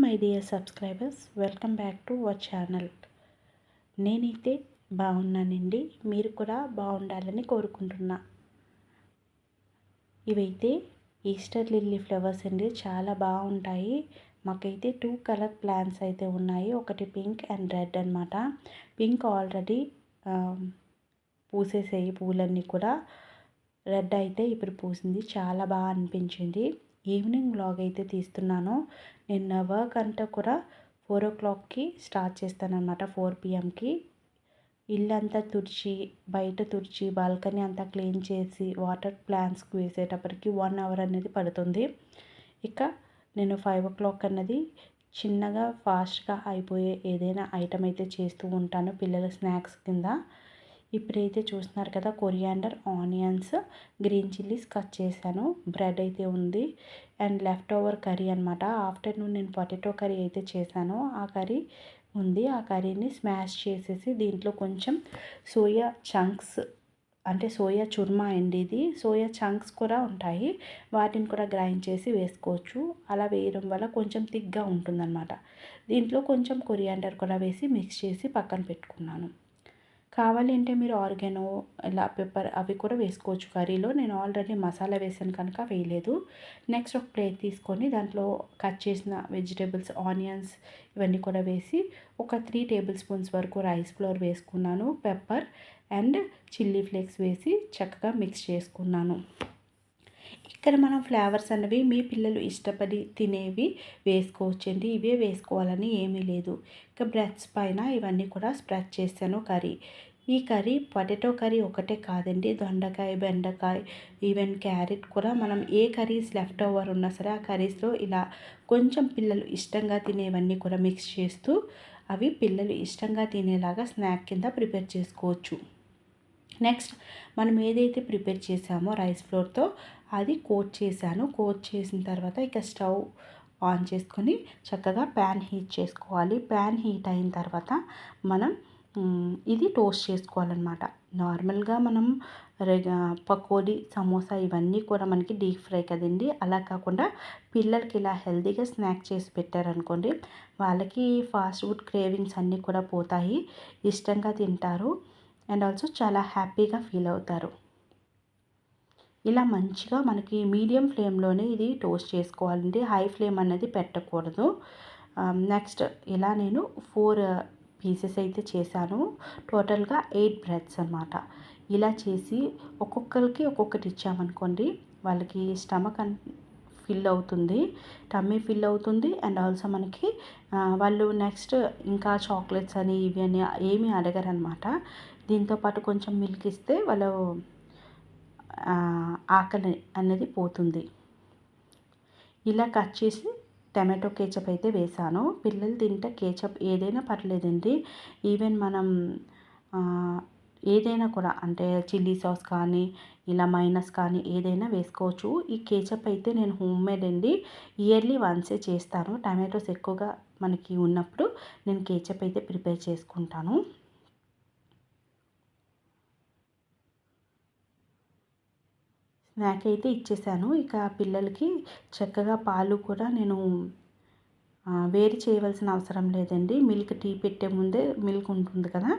My dear subscribers, welcome back to our channel. నేనైతే బాగున్నానండి. మీరు కూడా బాగుండాలని కోరుకుంటున్నా. ఇవైతే ఈస్టర్ లిల్లీ ఫ్లవర్స్ అండి. చాలా బాగుంటాయి. మాకైతే 2 కలర్ ప్లాంట్స్ అయితే ఉన్నాయి. ఒకటి పింక్ అండ్ రెడ్ అనమాట. పింక్ ఆల్రెడీ పూసేసాయి పూలన్నీ కూడా. రెడ్ అయితే ఇప్పుడు పూసింది. చాలా బాగా అనిపించింది. ఈవినింగ్ వ్లాగ్ అయితే తీస్తున్నాను. నిన్న వర్క్ అంతా కూడా 4 o'clockకి స్టార్ట్ చేస్తానన్నమాట. 4 pmకి ఇల్లంతా తుడిచి, బయట తుడిచి, బాల్కనీ అంతా క్లీన్ చేసి, వాటర్ ప్లాంట్స్కి వేసేటప్పటికి 1 hour అనేది పడుతుంది. ఇక నేను 5 o'clock అన్నది చిన్నగా ఫాస్ట్గా అయిపోయే ఏదైనా ఐటమ్ అయితే చేస్తూ ఉంటాను పిల్లల స్నాక్స్ కింద. ఇప్పుడైతే చూస్తున్నారు కదా, coriander, onions, green chillies cut చేశాను. బ్రెడ్ అయితే ఉంది అండ్ లెఫ్ట్ ఓవర్ కర్రీ అనమాట. ఆఫ్టర్నూన్ నేను పొటాటో కర్రీ అయితే చేశాను. ఆ కర్రీ ఉంది. ఆ కర్రీని స్మాష్ చేసేసి దీంట్లో కొంచెం సోయా చంక్స్, అంటే సోయా చుర్మా అండి ఇది. సోయా చంక్స్ కూడా ఉంటాయి. వాటిని కూడా గ్రైండ్ చేసి వేసుకోవచ్చు. అలా వేయడం వల్ల కొంచెం థిక్గా ఉంటుందన్నమాట. దీంట్లో కొంచెం కొరియాండర్ కూడా వేసి మిక్స్ చేసి పక్కన పెట్టుకున్నాను. కావాలి అంటే మీరు ఆర్గానో, ఇలా పెప్పర్ అవి కూడా వేసుకోవచ్చు కర్రీలో. నేను ఆల్రెడీ మసాలా వేసాను కనుక వేయలేదు. నెక్స్ట్ ఒక ప్లేట్ తీసుకొని దాంట్లో కట్ చేసిన వెజిటేబుల్స్, ఆనియన్స్ ఇవన్నీ కూడా వేసి ఒక 3 tablespoons వరకు రైస్ ఫ్లోర్ వేసుకున్నాను. పెప్పర్ అండ్ చిల్లీ ఫ్లేక్స్ వేసి చక్కగా మిక్స్ చేసుకున్నాను. ఇక్కడ మనం ఫ్లేవర్స్ అనేవి మీ పిల్లలు ఇష్టపడి తినేవి వేసుకోవచ్చండి. ఇవే వేసుకోవాలని ఏమీ లేదు. ఇక బ్రెడ్స్ పైన ఇవన్నీ కూడా స్ప్రెడ్ చేశాను కర్రీ. ఈ కర్రీ పొటాటో కర్రీ ఒకటే కాదండి, దొండకాయ, బెండకాయ, ఈవెన్ క్యారెట్ కూడా మనం ఏ కర్రీస్ లెఫ్ట్ ఓవర్ ఉన్నా సరే ఆ కర్రీస్లో ఇలా కొంచెం పిల్లలు ఇష్టంగా తినేవన్నీ కూడా మిక్స్ చేస్తూ అవి పిల్లలు ఇష్టంగా తినేలాగా స్నాక్ కింద ప్రిపేర్ చేసుకోవచ్చు. నెక్స్ట్ మనం ఏదైతే ప్రిపేర్ చేసామో రైస్ ఫ్లోర్తో అది కోట్ చేశాను. కోట్ చేసిన తర్వాత ఇక స్టవ్ ఆన్ చేసుకొని చక్కగా ప్యాన్ హీట్ చేసుకోవాలి. ప్యాన్ హీట్ అయిన తర్వాత మనం ఇది టోస్ట్ చేసుకోవాలన్నమాట. నార్మల్గా మనం పకోడీ, సమోసా ఇవన్నీ కూడా మనకి డీప్ ఫ్రై కదండి. అలా కాకుండా పిల్లలకి ఇలా హెల్తీగా స్నాక్ చేసి పెట్టారనుకోండి, వాళ్ళకి ఫాస్ట్ ఫుడ్ క్రేవింగ్స్ అన్నీ కూడా పోతాయి, ఇష్టంగా తింటారు అండ్ ఆల్సో చాలా హ్యాపీగా ఫీల్ అవుతారు. ఇలా మంచిగా మనకి మీడియం ఫ్లేమ్లోనే ఇది టోస్ట్ చేసుకోవాలండి. హై ఫ్లేమ్ అనేది పెట్టకూడదు. నెక్స్ట్ ఇలా నేను 4 పీసెస్ అయితే చేశాను. టోటల్గా 8 బ్రెడ్స్ అనమాట. ఇలా చేసి ఒక్కొక్కరికి ఒక్కొక్కటి ఇచ్చామనుకోండి, వాళ్ళకి స్టమక్ ఫిల్ అవుతుంది, టమ్మీ ఫిల్ అవుతుంది అండ్ ఆల్సో మనకి వాళ్ళు నెక్స్ట్ ఇంకా చాక్లెట్స్ అని ఇవి అని ఏమీ అడగరనమాట. దీంతోపాటు కొంచెం మిల్క్ ఇస్తే వాళ్ళు ఆకలి అనేది పోతుంది. ఇలా కట్ చేసి టమాటో కేచప్ అయితే వేసాను. పిల్లలు తింటే కేచప్ ఏదైనా పర్లేదండి. ఈవెన్ మనం ఏదైనా కూడా, అంటే చిల్లీ సాస్ కానీ ఇలా మైనస్ కానీ ఏదైనా వేసుకోవచ్చు. ఈ కేచప్ అయితే నేను హోమ్ మేడ్ అండి. ఇయర్లీ వన్సే చేస్తాను. టమాటోస్ ఎక్కువగా మనకి ఉన్నప్పుడు నేను కేచప్ అయితే ప్రిపేర్ చేసుకుంటాను. స్నాక్ అయితే ఇచ్చేసాను. ఇక పిల్లలకి చక్కగా పాలు కూడా నేను వేడి చేయవలసిన అవసరం లేదండి. మిల్క్ టీ పెట్టే ముందే మిల్క్ ఉంటుంది కదా,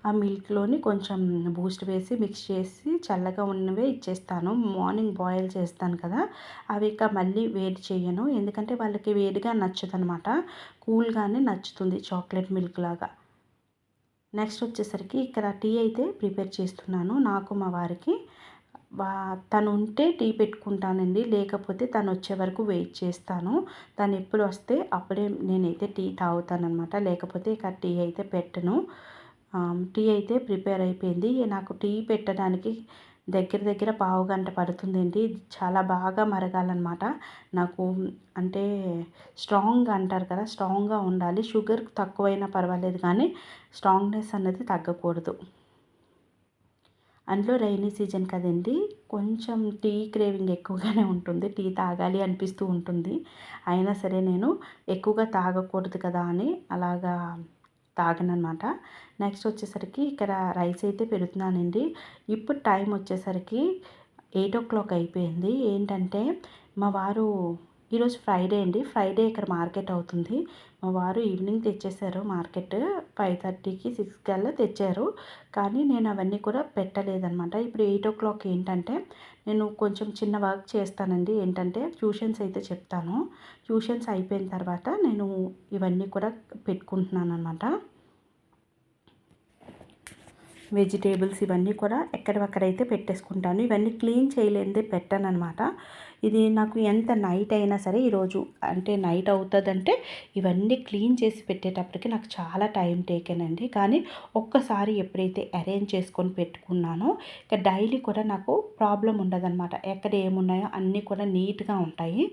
ఆ మిల్క్లోని కొంచెం బూస్ట్ వేసి మిక్స్ చేసి చల్లగా ఉన్నవే ఇచ్చేస్తాను. మార్నింగ్ బాయిల్ చేస్తాను కదా, అవి ఇక మళ్ళీ వేడి చేయను. ఎందుకంటే వాళ్ళకి వేడిగా నచ్చదనమాట, కూల్గానే నచ్చుతుంది, చాక్లెట్ మిల్క్ లాగా. నెక్స్ట్ వచ్చేసరికి ఇక్కడ టీ అయితే ప్రిపేర్ చేస్తున్నాను. నాకు మా వారికి తను ఉంటే టీ పెట్టుకుంటానండి, లేకపోతే తను వచ్చే వరకు వెయిట్ చేస్తాను. తను ఎప్పుడు వస్తే అప్పుడే నేనైతే టీ తాగుతానమాట, లేకపోతే ఇక టీ అయితే పెట్టను. టీ అయితే ప్రిపేర్ అయిపోయింది. నాకు టీ పెట్టడానికి దగ్గర దగ్గర పావుగంట పడుతుందండి. చాలా బాగా మరగాలన్నమాట. నాకు అంటే స్ట్రాంగ్ అంటారు కదా, స్ట్రాంగ్గా ఉండాలి. షుగర్ తక్కువైనా పర్వాలేదు కానీ స్ట్రాంగ్నెస్ అన్నది తగ్గకూడదు. అందులో రైనీ సీజన్ కదండి, కొంచెం టీ క్రేవింగ్ ఎక్కువగానే ఉంటుంది. టీ తాగాలి అనిపిస్తూ ఉంటుంది. అయినా సరే నేను ఎక్కువగా తాగకూడదు కదా అని అలాగా తాగనమాట. నెక్స్ట్ వచ్చేసరికి ఇక్కడ రైస్ అయితే పెడుతున్నానండి. ఇప్పుడు టైం వచ్చేసరికి 8 o'clock అయిపోయింది. ఏంటంటే మా వారు ఈరోజు ఫ్రైడే అండి. ఫ్రైడే ఇక్కడ మార్కెట్ అవుతుంది. మా వారు ఈవినింగ్ తెచ్చేసారు మార్కెట్. 5:30కి 6 కల్లా తెచ్చారు. కానీ నేను అవన్నీ కూడా పెట్టలేదనమాట. ఇప్పుడు 8:00 ఏంటంటే నేను కొంచెం చిన్న వర్క్ చేస్తానండి. ఏంటంటే ట్యూషన్స్ అయితే చెప్తాను. ట్యూషన్స్ అయిపోయిన తర్వాత నేను ఇవన్నీ కూడా పెట్టుకుంటున్నాననమాట. వెజిటేబుల్స్ ఇవన్నీ కూడా ఎక్కడవక్కడైతే పెట్టేసుకుంటాను. ఇవన్నీ క్లీన్ చేయలేనిదే పెట్టాననమాట. ఇది నాకు ఎంత నైట్ అయినా సరే ఈరోజు అంటే నైట్ అవుతుందంటే ఇవన్నీ క్లీన్ చేసి పెట్టేటప్పటికి నాకు చాలా టైం టేకెన్ అండి. కానీ ఒక్కసారి ఎప్పుడైతే అరేంజ్ చేసుకొని పెట్టుకున్నానో ఇక డైలీ కూడా నాకు ప్రాబ్లం ఉండదన్నమాట. ఎక్కడ ఏమున్నాయో అన్నీ కూడా నీట్గా ఉంటాయి.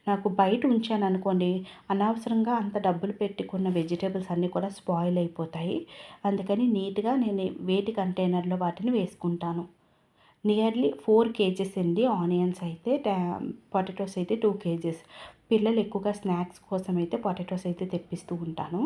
నాకు బయట ఉంచాను అనుకోండి, అనవసరంగా అంత డబ్బులు పెట్టుకున్న వెజిటేబుల్స్ అన్నీ కూడా స్పాయిల్ అయిపోతాయి. అందుకని నీట్గా నేను వేటి కంటైనర్లో వాటిని వేసుకుంటాను. నియర్లీ 4 కేజెస్ అండి ఆనియన్స్ అయితే, పొటాటోస్ అయితే 2 కేజెస్. పిల్లలు ఎక్కువగా స్నాక్స్ కోసం అయితే పొటాటోస్ అయితే తెప్పిస్తూ ఉంటాను.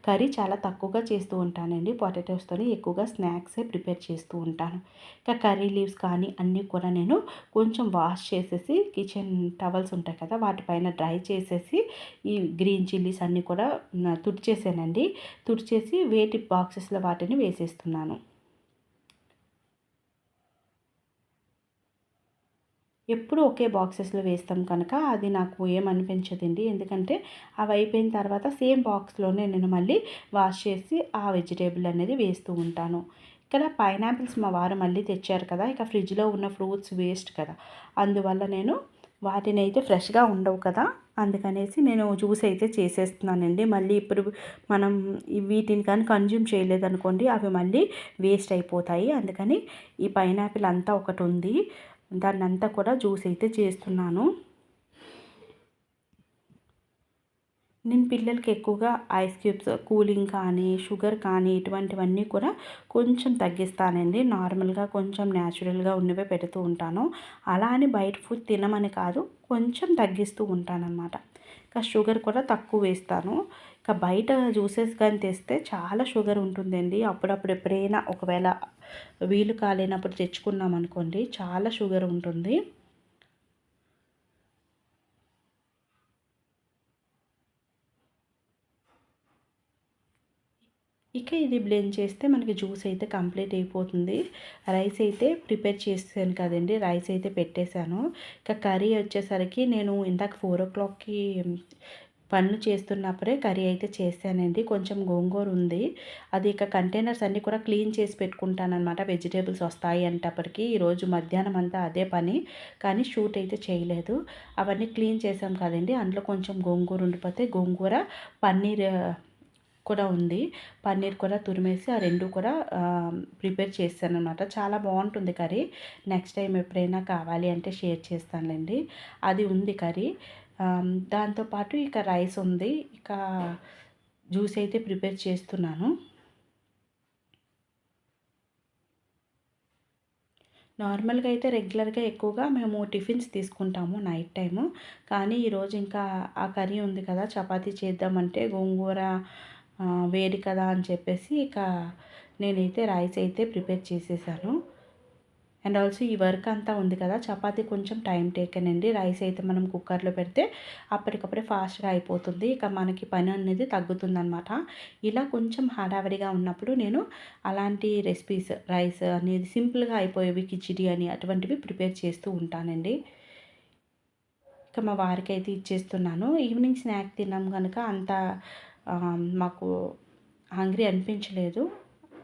కర్రీ చాలా తక్కువగా చేస్తూ ఉంటానండి. పొటాటోస్తోని ఎక్కువగా స్నాక్సే ప్రిపేర్ చేస్తూ ఉంటాను. ఇంకా కర్రీ లీవ్స్ కానీ అన్నీ కూడా నేను కొంచెం వాష్ చేసేసి కిచెన్ టవల్స్ ఉంటాయి కదా, వాటిపైన డ్రై చేసేసి ఈ గ్రీన్ చిల్లీస్ అన్నీ కూడా తుడిచేసానండి. తుడిచేసి వేటి బాక్సెస్లో వాటిని వేసేస్తున్నాను. ఎప్పుడూ ఒకే బాక్సెస్‌లో వేస్తాం కనుక అది నాకు ఏమనిపించదండి. ఎందుకంటే అవి అయిపోయిన తర్వాత సేమ్ బాక్స్‌లోనే నేను మళ్ళీ వాష్ చేసి ఆ వెజిటేబుల్ అనేది వేస్తూ ఉంటాను. ఇక్కడ పైనాపిల్స్ మా వారు మళ్ళీ తెచ్చారు కదా! ఇక ఫ్రిడ్జ్‌లో ఉన్న ఫ్రూట్స్ వేస్ట్ కదా! అందువల్ల నేను వాటినైతే ఫ్రెష్‌గా ఉండవు కదా! అందుకనేసి నేను జ్యూస్ అయితే చేసేస్తున్నానండి. మళ్ళీ ఇప్పుడు మనం వీటిని కానీ కన్జ్యూమ్ చేయలేదనుకోండి అవి మళ్ళీ వేస్ట్ అయిపోతాయి. అందుకని ఈ పైనాపిల్ అంతా ఒకటుంది. దాన్నంతా కూడా జ్యూస్ అయితే చేస్తున్నాను. నేను పిల్లలకి ఎక్కువగా ఐస్ క్యూబ్స్, కూలింగ్ కానీ, షుగర్ కానీ ఇటువంటివన్నీ కూడా కొంచెం తగ్గిస్తానండి. నార్మల్‌గా కొంచెం న్యాచురల్‌గా ఉన్నవే పెడుతూ ఉంటాను. అలా అని బయట ఫుడ్ తినమని కాదు, కొంచెం తగ్గిస్తూ ఉంటానన్నమాట. ఇంకా షుగర్ కూడా తక్కువ వేస్తాను. ఇక బయట జ్యూసెస్ కానీ తెస్తే చాలా షుగర్ ఉంటుందండి. అప్పుడప్పుడు ఎప్పుడైనా ఒకవేళ వీలు కాలేనప్పుడు తెచ్చుకున్నామనుకోండి చాలా షుగర్ ఉంటుంది. ఇక ఇది బ్లెండ్ చేస్తే మనకి జ్యూస్ అయితే కంప్లీట్ అయిపోతుంది. రైస్ అయితే ప్రిపేర్ చేసేసాను కదండీ! రైస్ అయితే పెట్టేశాను. ఇక కర్రీ వచ్చేసరికి నేను ఇందాక 4:00కి పనులు చేస్తున్నప్పుడే కర్రీ అయితే చేశానండి. కొంచెం గోంగూర ఉంది. అది ఇక కంటైనర్స్ అన్నీ కూడా క్లీన్ చేసి పెట్టుకుంటాననమాట. వెజిటేబుల్స్ వస్తాయి అనేటప్పటికి ఈరోజు మధ్యాహ్నం అంతా అదే పని. కానీ షూట్ అయితే చేయలేదు. అవన్నీ క్లీన్ చేసాం కదండీ! అందులో కొంచెం గోంగూర ఉండిపోతే గోంగూర, పన్నీర్ కూడా ఉంది. పన్నీర్ కూడా తురిమేసి ఆ 2 కూడా ప్రిపేర్ చేశాననమాట. చాలా బావుంటుంది కర్రీ. నెక్స్ట్ టైం ఎప్పుడైనా కావాలి అంటే షేర్ చేస్తానులెండి. అది ఉంది కర్రీ. దాంతో పాటు ఇక రైస్ ఉంది. ఇక జ్యూస్ అయితే ప్రిపేర్ చేస్తున్నాను. నార్మల్‌గా అయితే రెగ్యులర్‌గా ఎక్కువగా మేము టిఫిన్స్ తీసుకుంటాము నైట్ టైము. కానీ ఈరోజు ఇంకా ఆ కర్రీ ఉంది కదా! చపాతీ చేద్దామంటే గోంగూర వేడి కదా అని చెప్పేసి ఇక నేనైతే రైస్ అయితే ప్రిపేర్ చేసేసాను. అండ్ ఆల్సో ఈ వర్క్ అంతా ఉంది కదా! చపాతీ కొంచెం టైం టేకెన్ అండి. రైస్ అయితే మనం కుక్కర్‌లో పెడితే అప్పటికప్పుడే ఫాస్ట్‌గా అయిపోతుంది. ఇక మనకి పని అనేది తగ్గుతుందనమాట. ఇలా కొంచెం హడావిడిగా ఉన్నప్పుడు నేను అలాంటి రెసిపీస్ రైస్ అనేది సింపుల్‌గా అయిపోయేవి కిచిడి అని అటువంటివి ప్రిపేర్ చేస్తూ ఉంటానండి. ఇక మా వారికైతే ఇచ్చేస్తున్నాను. ఈవినింగ్ స్నాక్ తిన్నాం గనుక అంత మాకు హంగ్రీ అనిపించలేదు.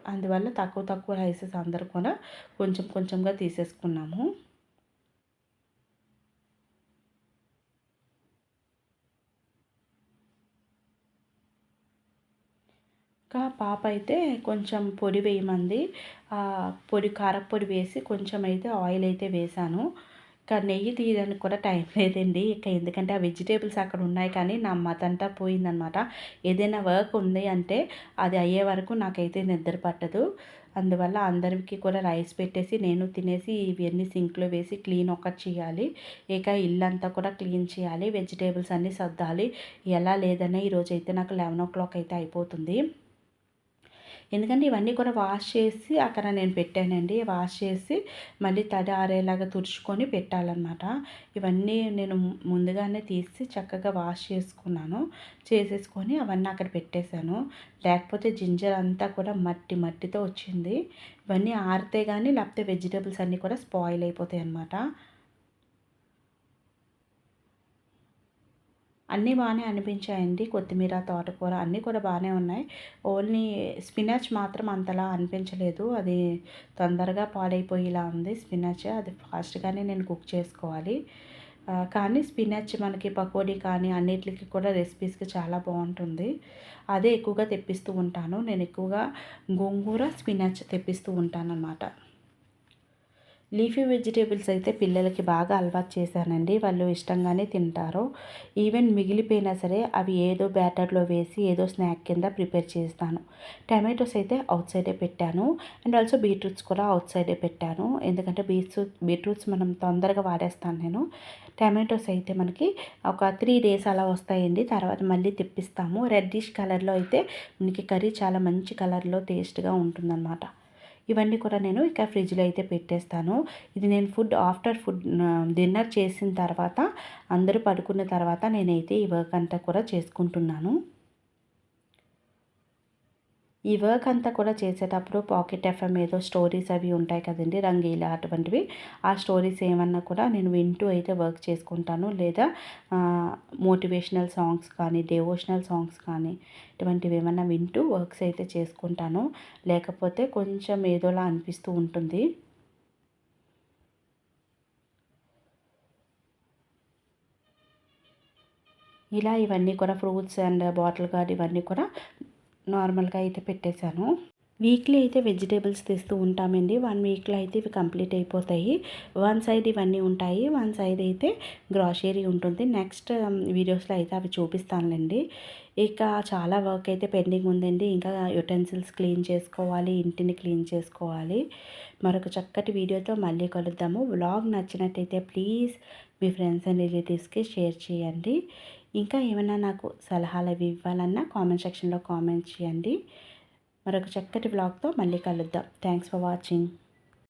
అందువల్ల తక్కువ తక్కువ రైసెస్ అందరూ కూడా కొంచెం కొంచెంగా తీసేసుకున్నాము. ఇంకా పాప అయితే కొంచెం పొడి వేయమంది. పొడి కారప్పొడి వేసి కొంచెం అయితే ఆయిల్ అయితే వేశాను. ఇంకా నెయ్యి తీయడానికి కూడా టైం లేదండి. ఇక ఎందుకంటే ఆ వెజిటేబుల్స్ అక్కడ ఉన్నాయి కానీ నా మతంతా పోయిందనమాట. ఏదైనా వర్క్ ఉంది అంటే అది అయ్యే వరకు నాకైతే నిద్ర పట్టదు. అందువల్ల అందరికి కూడా రైస్ పెట్టేసి నేను తినేసి ఇవన్నీ సింక్‌లో వేసి క్లీన్ ఒకటి చేయాలి. ఇక ఇల్లంతా కూడా క్లీన్ చేయాలి. వెజిటేబుల్స్ అన్నీ సర్దాలి. ఎలా లేదన్నా ఈరోజైతే నాకు 11:00 అయితే అయిపోతుంది. ఎందుకంటే ఇవన్నీ కూడా వాష్ చేసి అక్కడ నేను పెట్టానండి. వాష్ చేసి మళ్ళీ తడి ఆరేలాగా తుడుచుకొని పెట్టాలన్నమాట. ఇవన్నీ నేను ముందుగానే తీసి చక్కగా వాష్ చేసుకున్నాను. చేసేసుకొని అవన్నీ అక్కడ పెట్టేశాను. లేకపోతే జింజర్ అంతా కూడా మట్టి మట్టితో వచ్చింది. ఇవన్నీ ఆరితే కానీ లేకపోతే వెజిటేబుల్స్ అన్నీ కూడా స్పాయిల్ అయిపోతాయి అన్నమాట. అన్నీ బాగానే అనిపించాయండి. కొత్తిమీర, తోటకూర అన్నీ కూడా బాగానే ఉన్నాయి. ఓన్లీ స్పినాచ్ మాత్రం అంతలా అనిపించలేదు. అది తొందరగా పాడైపోయేలా ఉంది స్పినాచ్. అది ఫాస్ట్‌గానే నేను కుక్ చేసుకోవాలి. కానీ స్పినాచ్ మనకి పకోడీ కానీ అన్నిట్లికి కూడా రెసిపీస్‌కి చాలా బాగుంటుంది. అదే ఎక్కువగా తెప్పిస్తూ ఉంటాను. నేను ఎక్కువగా గోంగూర, స్పినాచ్ తెప్పిస్తూ ఉంటానన్నమాట. లీఫీ వెజిటేబుల్స్ అయితే పిల్లలకి బాగా అలవాటు చేశానండి. వాళ్ళు ఇష్టంగానే తింటారు. ఈవెన్ మిగిలిపోయినా సరే అవి ఏదో బ్యాటర్‌లో వేసి ఏదో స్నాక్ కింద ప్రిపేర్ చేస్తాను. టమాటోస్ అయితే ఔట్ సైడే పెట్టాను. అండ్ ఆల్సో బీట్రూట్స్ కూడా ఔట్ సైడే పెట్టాను. ఎందుకంటే బీట్రూట్స్ మనం తొందరగా వాడేస్తాను నేను. టమాటోస్ అయితే మనకి ఒక 3 డేస్ అలా వస్తాయండి. తర్వాత మళ్ళీ తెప్పిస్తాము. రెడ్డిష్ కలర్‌లో అయితే మనకి కర్రీ చాలా మంచి కలర్‌లో టేస్ట్‌గా ఉంటుందన్నమాట. ఇవన్నీ కూడా నేను ఇక ఫ్రిడ్జ్‌లో అయితే పెట్టేస్తాను. ఇది నేను ఆఫ్టర్ డిన్నర్ చేసిన తర్వాత అందరూ పడుకున్న తర్వాత నేనైతే ఈ వర్క్ అంతా కూడా చేసుకుంటున్నాను. ఈ వర్క్ అంతా కూడా చేసేటప్పుడు పాకెట్ ఎఫ్ఎం ఏదో స్టోరీస్ అవి ఉంటాయి కదండీ! రంగీలా అటువంటివి. ఆ స్టోరీస్ ఏమన్నా కూడా నేను వింటూ అయితే వర్క్ చేసుకుంటాను. లేదా మోటివేషనల్ సాంగ్స్ కానీ, డివోషనల్ సాంగ్స్ కానీ ఇటువంటివి ఏమన్నా వింటూ వర్క్స్ అయితే చేసుకుంటాను. లేకపోతే కొంచెం ఏదోలా అనిపిస్తూ ఉంటుంది. ఇలా ఇవన్నీ కూడా ఫ్రూట్స్ అండ్ బాటిల్ గార్డ్ ఇవన్నీ కూడా నార్మల్‌గా అయితే పెట్టేశాను. వీక్లీ అయితే వెజిటేబుల్స్ తెస్తూ ఉంటామండి. 1 వీక్‌లో అయితే ఇవి కంప్లీట్ అయిపోతాయి. వన్ సైడ్ ఇవన్నీ ఉంటాయి. వన్ సైడ్ అయితే గ్రాసరీ ఉంటుంది. నెక్స్ట్ వీడియోస్‌లో అయితే అవి చూపిస్తానులెండి. ఇక చాలా వర్క్ అయితే పెండింగ్ ఉందండి. ఇంకా యుటెన్సిల్స్ క్లీన్ చేసుకోవాలి. ఇంటిని క్లీన్ చేసుకోవాలి. మరొక చక్కటి వీడియోతో మళ్ళీ కలుద్దాము. వ్లాగ్ నచ్చినట్టయితే ప్లీజ్ మీ ఫ్రెండ్స్ అండ్ రిలేటివ్స్‌కి షేర్ చేయండి. ఇంకా ఏమైనా నాకు సలహాలు అవి ఇవ్వాలన్నా కామెంట్ సెక్షన్‌లో కామెంట్ చేయండి. మరొక చక్కటి వ్లాగ్తో మళ్ళీ కలుద్దాం. Thanks for watching.